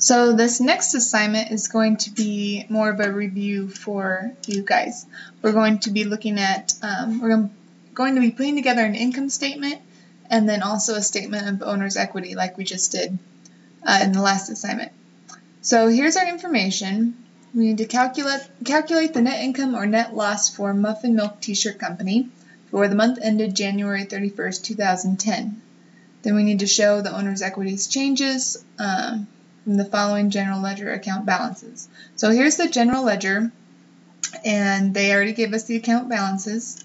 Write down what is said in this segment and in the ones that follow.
So this next assignment is going to be more of a review for you guys. We're going to be looking at, we're going to be putting together an income statement and then also a statement of owner's equity like we just did in the last assignment. So here's our information. We need to calculate the net income or net loss for Muffin Milk T-shirt company for the month ended January 31st, 2010. Then we need to show the owner's equities changes from the following general ledger account balances. So here's the general ledger, and they already gave us the account balances.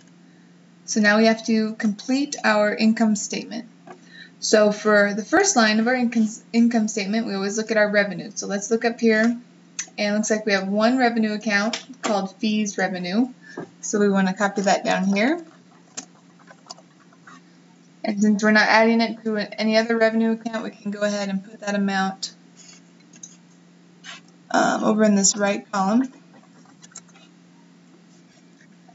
So now we have to complete our income statement. So for the first line of our income statement, we always look at our revenue. So let's look up here, and it looks like we have one revenue account called fees revenue. So we want to copy that down here. And since we're not adding it to any other revenue account, we can go ahead and put that amount over in this right column.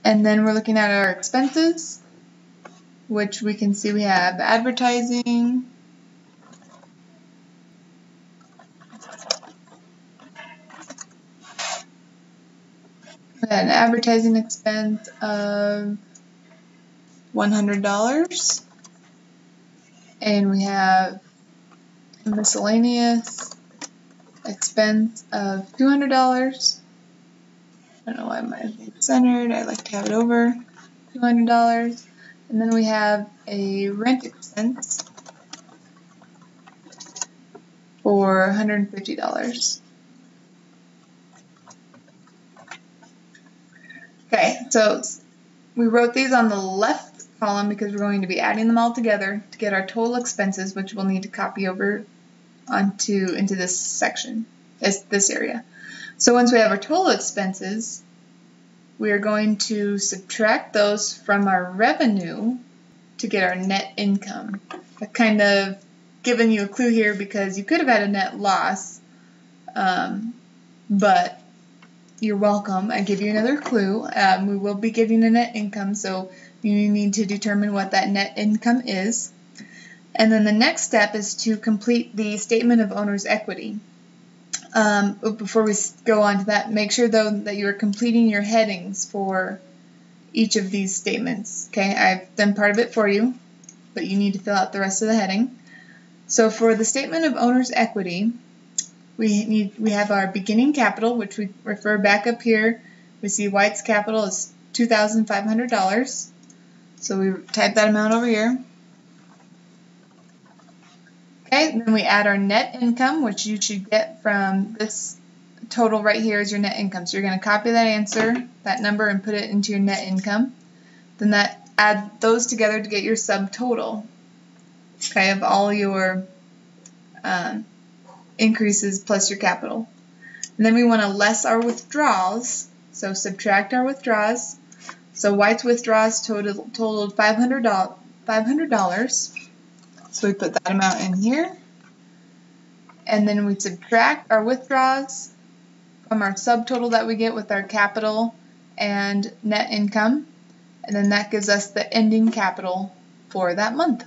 And then we're looking at our expenses, which we can see we have advertising, we had an advertising expense of $100, and we have a miscellaneous expense of $200. I don't know why mine is centered. I like to have it over $200. And then we have a rent expense for $150. Okay, so we wrote these on the left column because we're going to be adding them all together to get our total expenses, which we'll need to copy over into this section, this area. So once we have our total expenses, we are going to subtract those from our revenue to get our net income. I've kind of given you a clue here because you could have had a net loss, but you're welcome. I give you another clue. We will be getting a net income, so you need to determine what that net income is. And then the next step is to complete the statement of owner's equity. Before we go on to that, make sure though that you are completing your headings for each of these statements. Okay, I've done part of it for you, but you need to fill out the rest of the heading. So for the statement of owner's equity, we have our beginning capital, which we refer back up here. We see White's capital is $2,500. So we type that amount over here. Okay, then we add our net income, which you should get from this total right here is your net income. So you're going to copy that answer, that number, and put it into your net income. Then add those together to get your subtotal, okay, of all your increases plus your capital. And then we want to less our withdrawals, so subtract our withdrawals. So White's withdrawals totaled $500. So we put that amount in here, and then we subtract our withdrawals from our subtotal that we get with our capital and net income, and then that gives us the ending capital for that month.